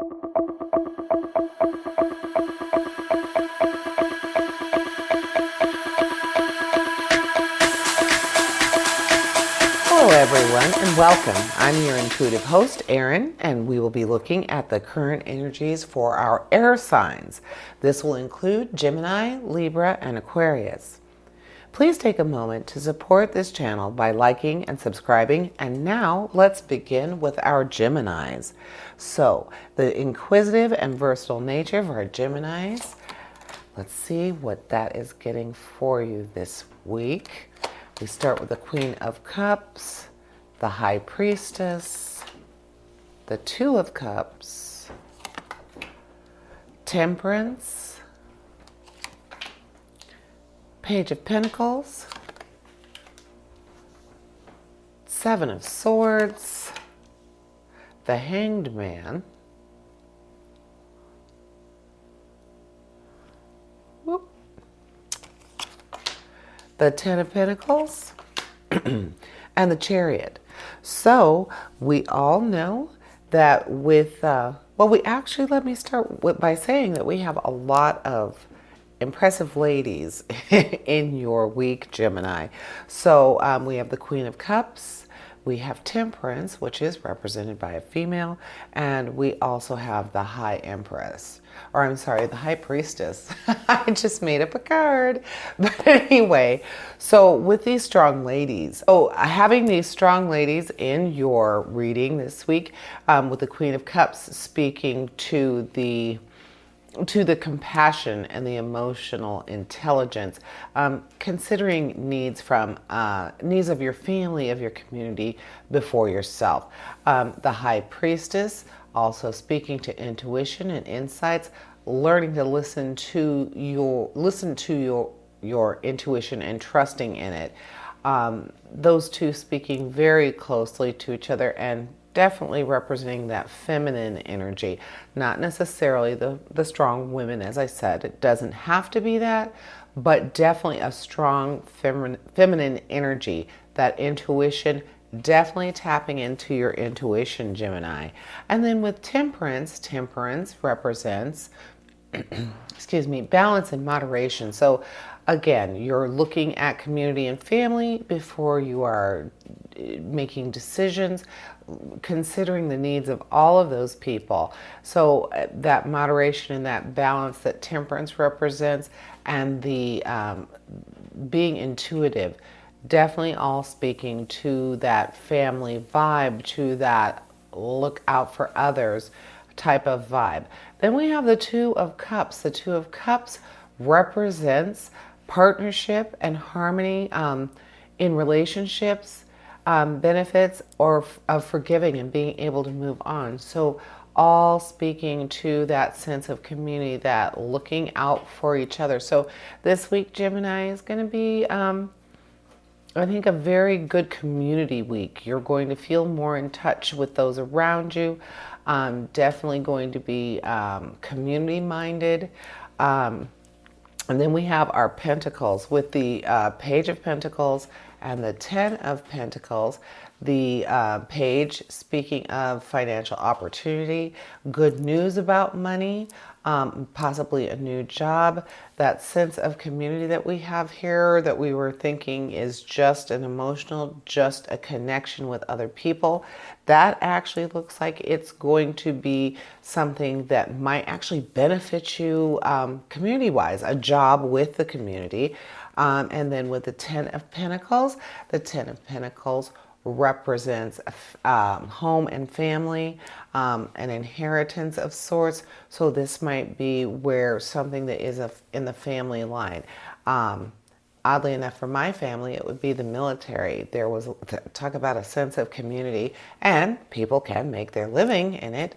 Hello everyone and welcome. I'm your intuitive host, Erin, and we will be looking at the current energies for our air signs. This will include Gemini, Libra, and Aquarius. Please take a moment to support this channel by liking and subscribing. And now let's begin with our Geminis. So, the inquisitive and versatile nature of our Geminis. Let's see what that is getting for you this week. We start with the Queen of Cups, the High Priestess, the Two of Cups, Temperance, Page of Pentacles, Seven of Swords, the Hanged Man, the Ten of Pentacles, and the Chariot. So we all know that with, let me start by saying that we have a lot of impressive ladies in your week, Gemini. So we have the Queen of Cups, we have Temperance, which is represented by a female, and we also have the High Empress. Or I'm sorry, the High Priestess. I just made up a card. But anyway, so with these strong ladies, having these strong ladies in your reading this week, with the Queen of Cups speaking to the compassion and the emotional intelligence, considering needs of your family, of your community before yourself. The High Priestess also speaking to intuition and insights, learning to listen to your intuition and trusting in it. Those two speaking very closely to each other and definitely representing that feminine energy, not necessarily the strong women. As I said, it doesn't have to be that, but definitely a strong feminine energy, that intuition, definitely tapping into your intuition, Gemini. And then with Temperance represents balance and moderation. So again, you're looking at community and family before you are making decisions, considering the needs of all of those people. So that moderation and that balance that Temperance represents, and the being intuitive, definitely all speaking to that family vibe, to that look out for others type of vibe. Then we have the Two of Cups. The Two of Cups represents partnership and harmony in relationships, benefits or of forgiving and being able to move on. So all speaking to that sense of community, that looking out for each other. So this week, Gemini, is going to be I think a very good community week. You're going to feel more in touch with those around you. Definitely going to be community minded. And then we have our Pentacles with the Page of Pentacles and the Ten of Pentacles. The Page speaking of financial opportunity, good news about money, possibly a new job. That sense of community that we have here, that we were thinking is just an emotional, just a connection with other people, that actually looks like it's going to be something that might actually benefit you community-wise, a job with the community. And then with the Ten of Pentacles represents home and family, an inheritance of sorts. So this might be where something that is in the family line. Oddly enough, for my family, it would be the military. There was, talk about a sense of community, and people can make their living in it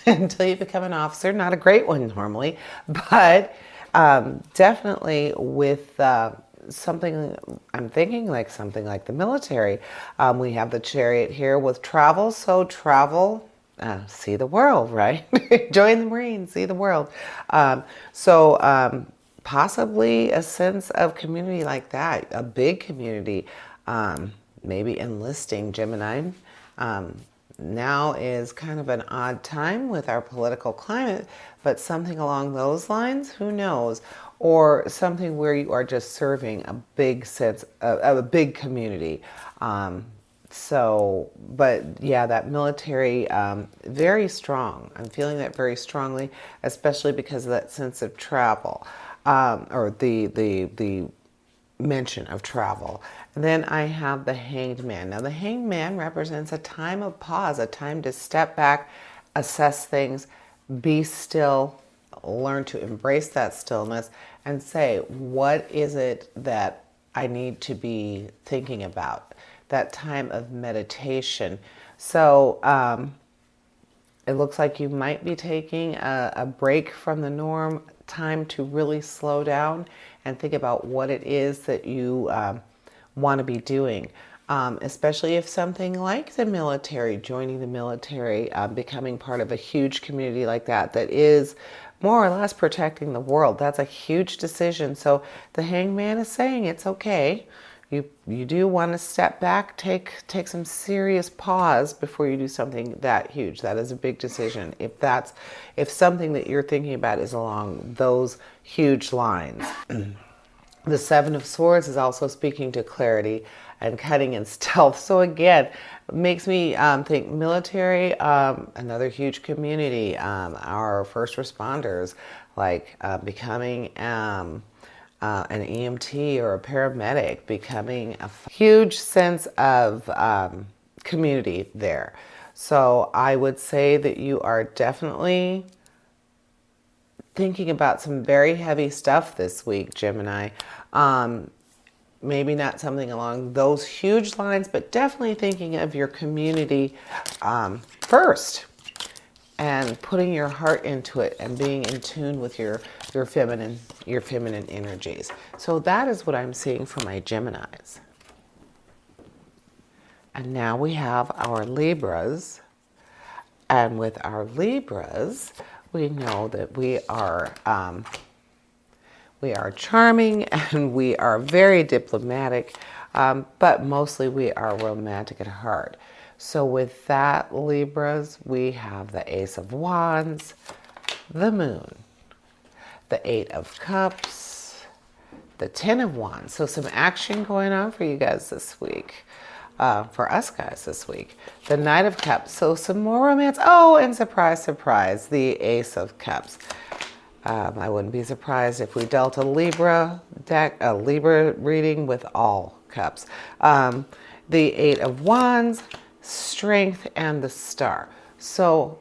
until you become an officer. Not a great one normally, but definitely with something, I'm thinking like something like the military. We have the Chariot here with travel. So travel, see the world, right? Join the Marines, see the world. Possibly a sense of community like that, a big community, maybe enlisting, Gemini. now is kind of an odd time with our political climate, but something along those lines, who knows? Or something where you are just serving a big sense of a big community. But yeah, that military, very strong. I'm feeling that very strongly, especially because of that sense of travel, or the mention of travel. And then I have the Hanged Man. Now, the Hanged Man represents a time of pause, a time to step back, assess things, be still, learn to embrace that stillness, and say, what is it that I need to be thinking about? That time of meditation. So it looks like you might be taking a break from the norm, time to really slow down and think about what it is that you want to be doing. Especially if something like the military, joining the military, becoming part of a huge community like that, that is more or less protecting the world. That's a huge decision. So the Hanged Man is saying it's okay. You do want to step back, take some serious pause before you do something that huge. That is a big decision. If something that you're thinking about is along those huge lines. The Seven of Swords is also speaking to clarity and cutting and stealth. So again, it makes me think military, another huge community, our first responders, like becoming an EMT or a paramedic, becoming a huge sense of community there. So I would say that you are definitely thinking about some very heavy stuff this week, Gemini. Maybe not something along those huge lines, but definitely thinking of your community first, and putting your heart into it and being in tune with your feminine energies. So that is what I'm seeing for my Geminis. And now we have our Libras. And with our Libras, we know that we are charming and we are very diplomatic, but mostly we are romantic at heart. So with that, Libras, we have the Ace of Wands, the Moon, the Eight of Cups, the Ten of Wands. So some action going on for you guys this week. For us guys this week. The Knight of Cups. So some more romance. Oh, and surprise, surprise, the Ace of Cups. I wouldn't be surprised if we dealt a Libra reading with all cups. The Eight of Wands, Strength, and the Star. So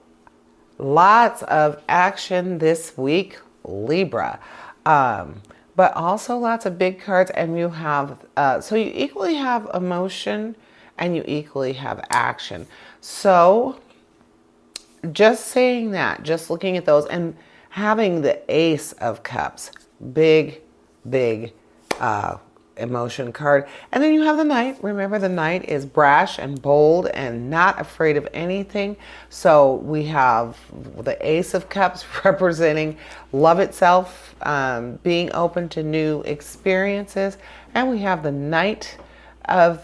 lots of action this week, Libra. But also lots of big cards, and you have, so you equally have emotion and you equally have action. So just saying that, just looking at those, and having the Ace of Cups, big emotion card. And then you have the Knight. Remember, the Knight is brash and bold and not afraid of anything. So we have the Ace of Cups representing love itself, being open to new experiences. And we have the Knight of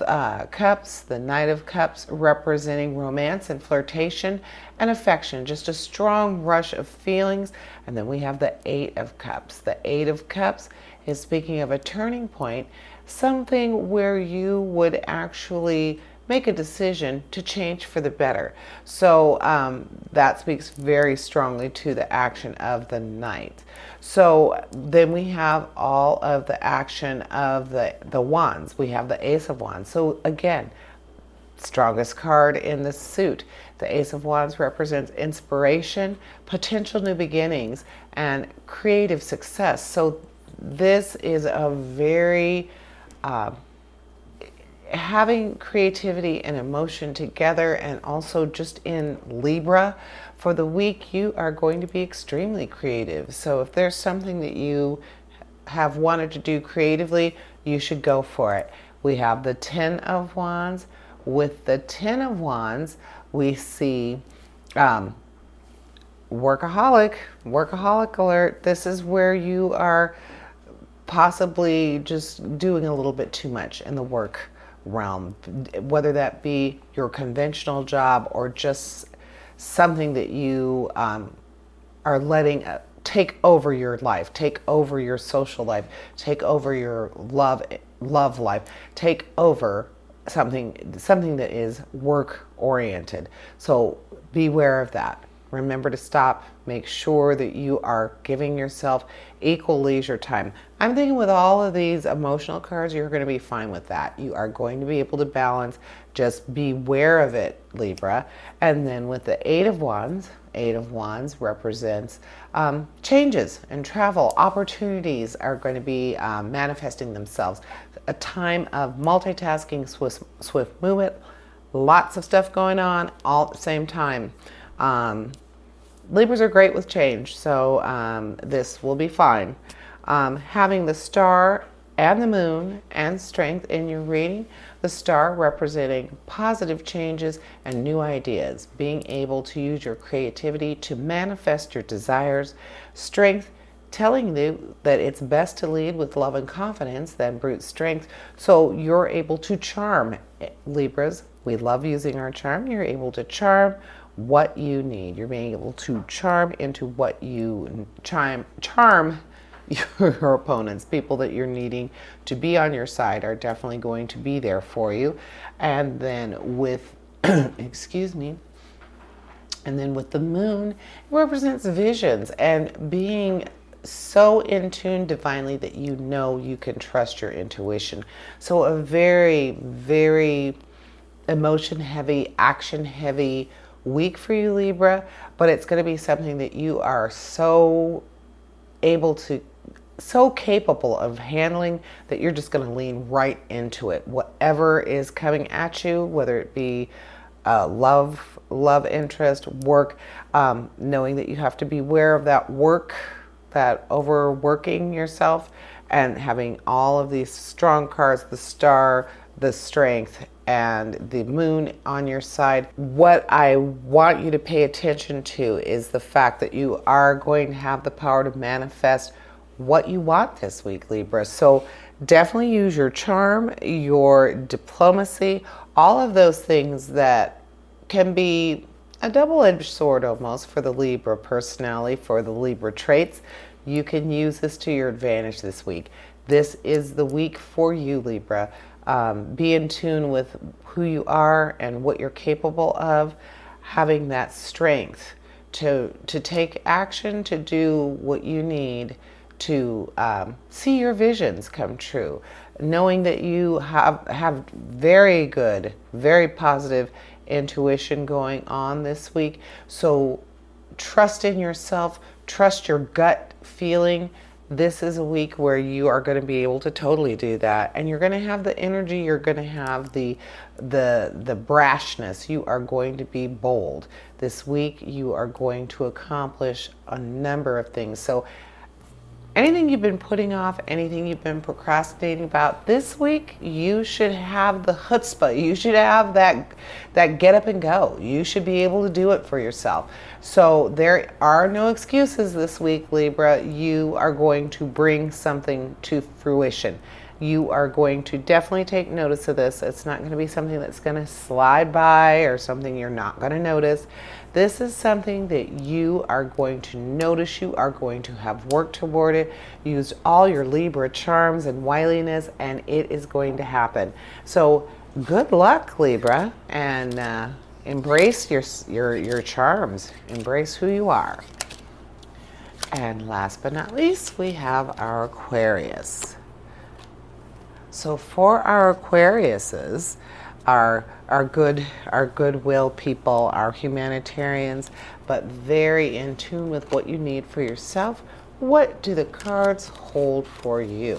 Cups, the Knight of Cups representing romance and flirtation and affection, just a strong rush of feelings. And then we have the Eight of Cups. The Eight of Cups is speaking of a turning point, something where you would actually make a decision to change for the better. So that speaks very strongly to the action of the Knight. So then we have all of the action of the Wands. We have the Ace of Wands. So again, strongest card in the suit. The Ace of Wands represents inspiration, potential new beginnings, and creative success. So this is a very having creativity and emotion together, and also just in Libra for the week, you are going to be extremely creative. So if there's something that you have wanted to do creatively, you should go for it. We have the Ten of Wands. With the Ten of Wands, we see workaholic alert. This is where you are possibly just doing a little bit too much in the work realm, whether that be your conventional job or just something that you are letting take over your life, take over your social life, take over your love life, take over something that is work oriented. So beware of that. Remember to stop. Make sure that you are giving yourself equal leisure time. I'm thinking with all of these emotional cards, you're going to be fine with that. You are going to be able to balance. Just beware of it, Libra. And then with the Eight of Wands represents changes and travel. Opportunities are going to be manifesting themselves. A time of multitasking, swift movement, lots of stuff going on all at the same time. Libras are great with change, so this will be fine. Having the star and the moon and strength in your reading, the star representing positive changes and new ideas, being able to use your creativity to manifest your desires, strength telling you that it's best to lead with love and confidence than brute strength, so you're able to charm. Libras, we love using our charm. You're able to charm what you need. You're being able to charm into what you charm your opponents. People that you're needing to be on your side are definitely going to be there for you. And then with excuse me, and then with the moon, it represents visions and being so in tune divinely that you know you can trust your intuition. So a very, very emotion heavy, action heavy week for you, Libra, but it's going to be something that you are so capable of handling that you're just going to lean right into it. Whatever is coming at you, whether it be love interest, work, knowing that you have to be aware of that work, that overworking yourself, and having all of these strong cards, the star, the strength, and the moon on your side. What I want you to pay attention to is the fact that you are going to have the power to manifest what you want this week, Libra. So definitely use your charm, your diplomacy, all of those things that can be a double-edged sword almost for the Libra personality, for the Libra traits. You can use this to your advantage this week. This is the week for you, Libra. Be in tune with who you are and what you're capable of, having that strength to take action, to do what you need to see your visions come true, knowing that you have very good, very positive intuition going on this week. So trust in yourself, trust your gut feeling. This is a week where you are going to be able to totally do that, and you're going to have the energy, you're going to have the brashness. You are going to be bold. This week you are going to accomplish a number of things. So anything you've been putting off, anything you've been procrastinating about this week, you should have the chutzpah. You should have that get up and go. You should be able to do it for yourself. So there are no excuses this week, Libra. You are going to bring something to fruition. You are going to definitely take notice of this. It's not going to be something that's going to slide by or something you're not going to notice. This is something that you are going to notice. You are going to have worked toward it. Use all your Libra charms and wiliness, and it is going to happen. So good luck, Libra, and embrace your charms. Embrace who you are. And last but not least, we have our Aquarius. So for our Aquariuses, our goodwill people, our humanitarians, but very in tune with what you need for yourself, what do the cards hold for you?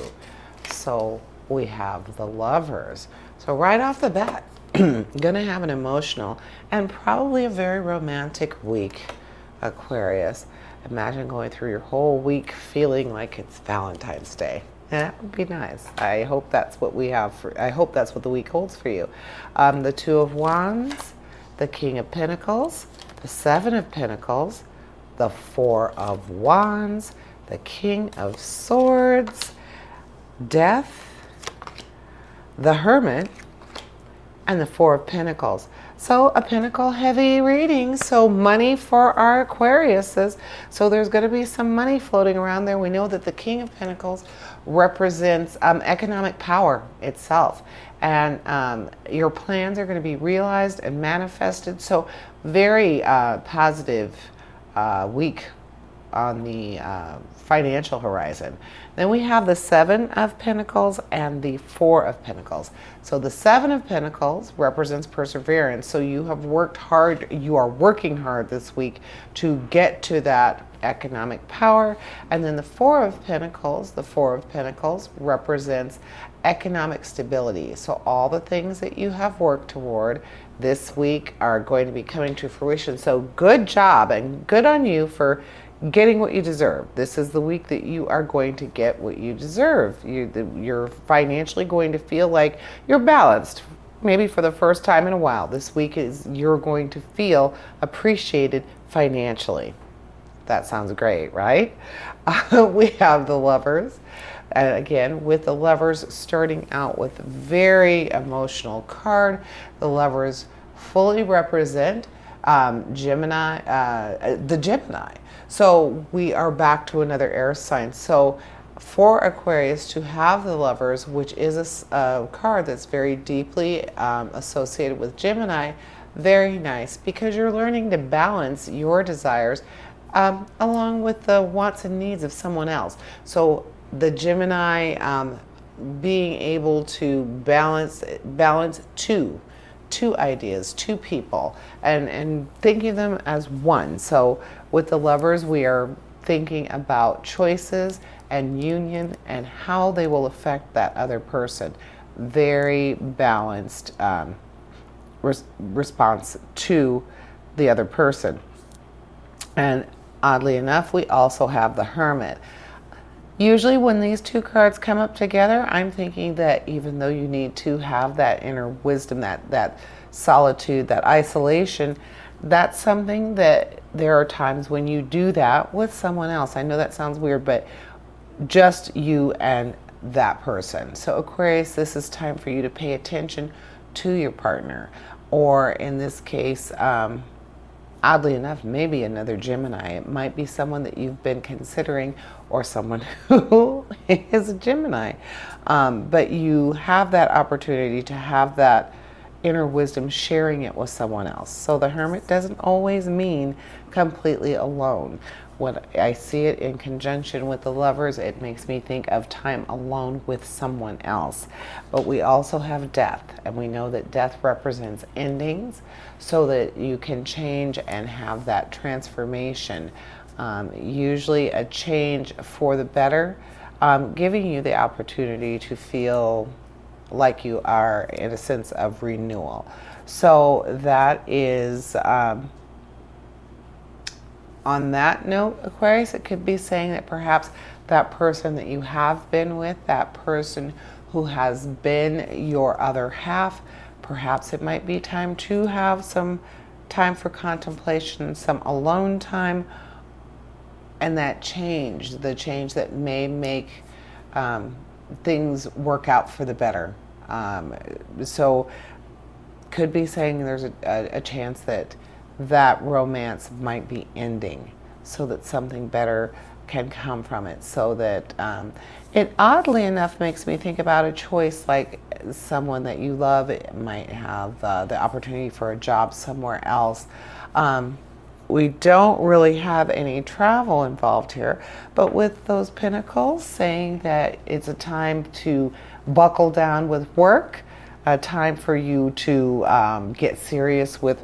So we have the Lovers. So right off the bat, gonna have an emotional and probably a very romantic week, Aquarius. Imagine going through your whole week feeling like it's Valentine's Day. And that would be nice. I hope that's what we have I hope that's what the week holds for you. The Two of Wands, the King of Pentacles, the Seven of Pentacles, the Four of Wands, the King of Swords, Death, the Hermit, and the Four of Pentacles. So a pentacle heavy reading. So money for our Aquariuses. So there's going to be some money floating around there. We know that the King of Pentacles represents economic power itself. And your plans are going to be realized and manifested. So very positive week on the financial horizon. Then we have the Seven of Pentacles and the Four of Pentacles. So the Seven of Pentacles represents perseverance. So you have worked hard, you are working hard this week to get to that economic power. And then the Four of Pentacles represents economic stability. So all the things that you have worked toward this week are going to be coming to fruition. So good job and good on you for getting what you deserve. This is the week that you are going to get what you deserve. You're financially going to feel like you're balanced. Maybe for the first time in a while, this week you're going to feel appreciated financially. That sounds great, right? We have the Lovers. And again, with the Lovers starting out with a very emotional card, the Lovers fully represent Gemini, the Gemini. So we are back to another air sign. So for Aquarius to have the Lovers, which is a card that's very deeply associated with Gemini, very nice, because you're learning to balance your desires along with the wants and needs of someone else. So the Gemini being able to balance two ideas, two people, and thinking of them as one. So with the Lovers, we are thinking about choices and union and how they will affect that other person. Very balanced response to the other person. And oddly enough, we also have the Hermit. Usually when these two cards come up together, I'm thinking that even though you need to have that inner wisdom, that solitude, that isolation, that's something that there are times when you do that with someone else. I know that sounds weird, but just you and that person. So Aquarius, this is time for you to pay attention to your partner. Or in this case, oddly enough, maybe another Gemini. It might be someone that you've been considering or someone who is a Gemini. But you have that opportunity to have that inner wisdom, sharing it with someone else. So the Hermit doesn't always mean completely alone. When I see it in conjunction with the Lovers, it makes me think of time alone with someone else. But we also have death, and we know that death represents endings, so that you can change and have that transformation. Usually a change for the better, giving you the opportunity to feel like you are in a sense of renewal. So that is, on that note, Aquarius, it could be saying that perhaps that person that you have been with, that person who has been your other half, perhaps it might be time to have some time for contemplation, some alone time, and that change, the change that may make things work out for the better. So could be saying there's a chance that romance might be ending, so that something better can come from it. So that it oddly enough makes me think about a choice like someone that you love. It might have the opportunity for a job somewhere else. We don't really have any travel involved here, but with those pentacles saying that it's a time to buckle down with work, a time for you to get serious with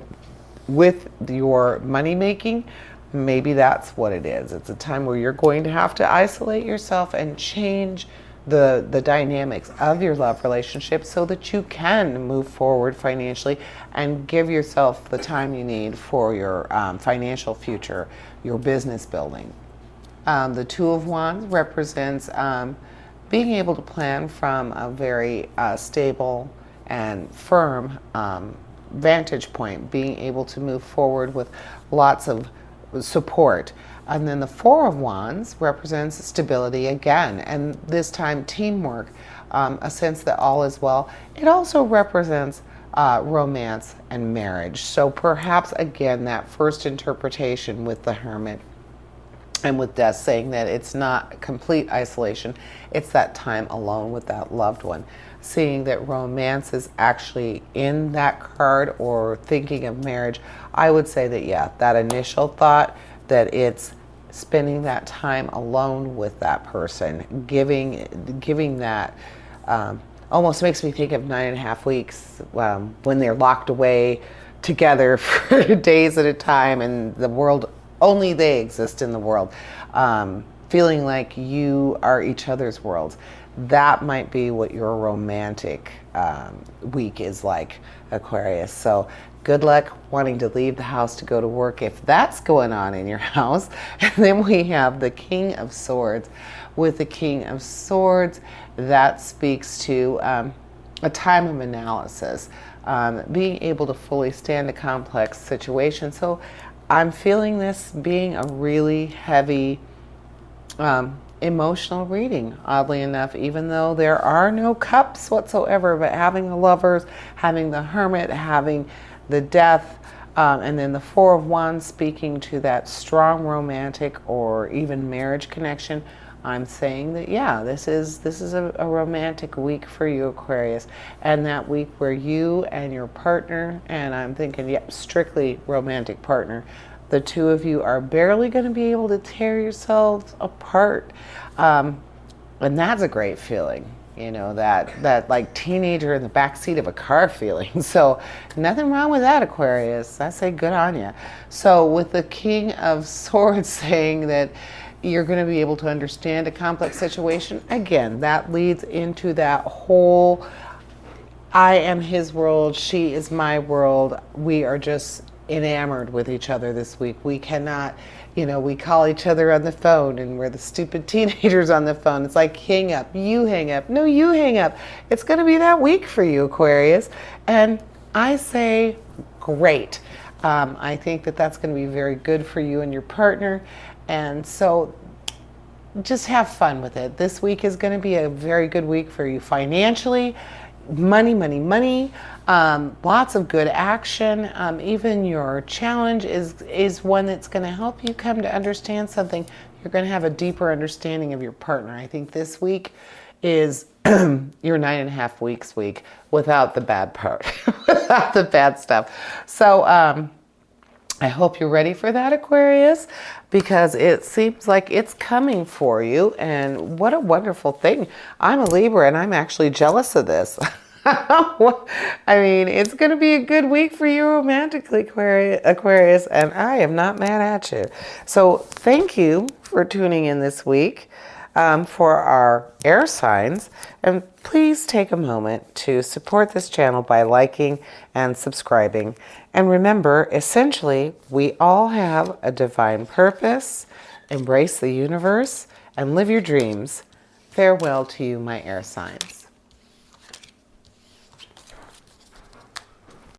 your money making. Maybe that's what it is. It's a time where you're going to have to isolate yourself and change the dynamics of your love relationship so that you can move forward financially and give yourself the time you need for your financial future, your business building. The Two of Wands represents being able to plan from a very stable and firm vantage point, being able to move forward with lots of support. And then the Four of Wands represents stability again, and this time teamwork, a sense that all is well. It also represents romance and marriage. So perhaps, again, that first interpretation with the Hermit and with death, saying that it's not complete isolation, it's that time alone with that loved one. Seeing that romance is actually in that card, or thinking of marriage, I would say that, yeah, that initial thought that it's spending that time alone with that person, giving that, almost makes me think of 9.5 weeks, when they're locked away together for days at a time, and the world, only they exist in the world, feeling like you are each other's worlds. That might be what your romantic week is like, Aquarius. So good luck wanting to leave the house to go to work, if that's going on in your house. And then we have the King of Swords. With the King of Swords, that speaks to a time of analysis, being able to fully stand a complex situation. So I'm feeling this being a really heavy emotional reading, oddly enough, even though there are no cups whatsoever. But having the Lovers, having the Hermit, having the Death, and then the Four of Wands, speaking to that strong romantic or even marriage connection. I'm saying that, yeah, this is a romantic week for you, Aquarius, and that week where you and your partner, and I'm thinking, yep, strictly romantic partner, the two of you are barely going to be able to tear yourselves apart, and that's a great feeling. You know, that like teenager in the backseat of a car feeling. So nothing wrong with that, Aquarius. I say good on you. So with the King of Swords saying that you're going to be able to understand a complex situation, again, that leads into that whole, I am his world, she is my world. We are just enamored with each other this week. We cannot, we call each other on the phone, and we're the stupid teenagers on the phone. It's like, hang up, you hang up, no, you hang up. It's going to be that week for you, Aquarius. And I say, great. I think that that's going to be very good for you and your partner. And so just have fun with it. This week is going to be a very good week for you financially. Money, money, money. Lots of good action. Even your challenge is one that's going to help you come to understand something. You're going to have a deeper understanding of your partner. I think this week is your 9.5 weeks week, without the bad part, without the bad stuff. So I hope you're ready for that, Aquarius, because it seems like it's coming for you. And what a wonderful thing. I'm a Libra, and I'm actually jealous of this. I mean, it's going to be a good week for you romantically, Aquarius, and I am not mad at you. So thank you for tuning in this week for our air signs. And please take a moment to support this channel by liking and subscribing. And remember, essentially, we all have a divine purpose. Embrace the universe and live your dreams. Farewell to you, my air signs.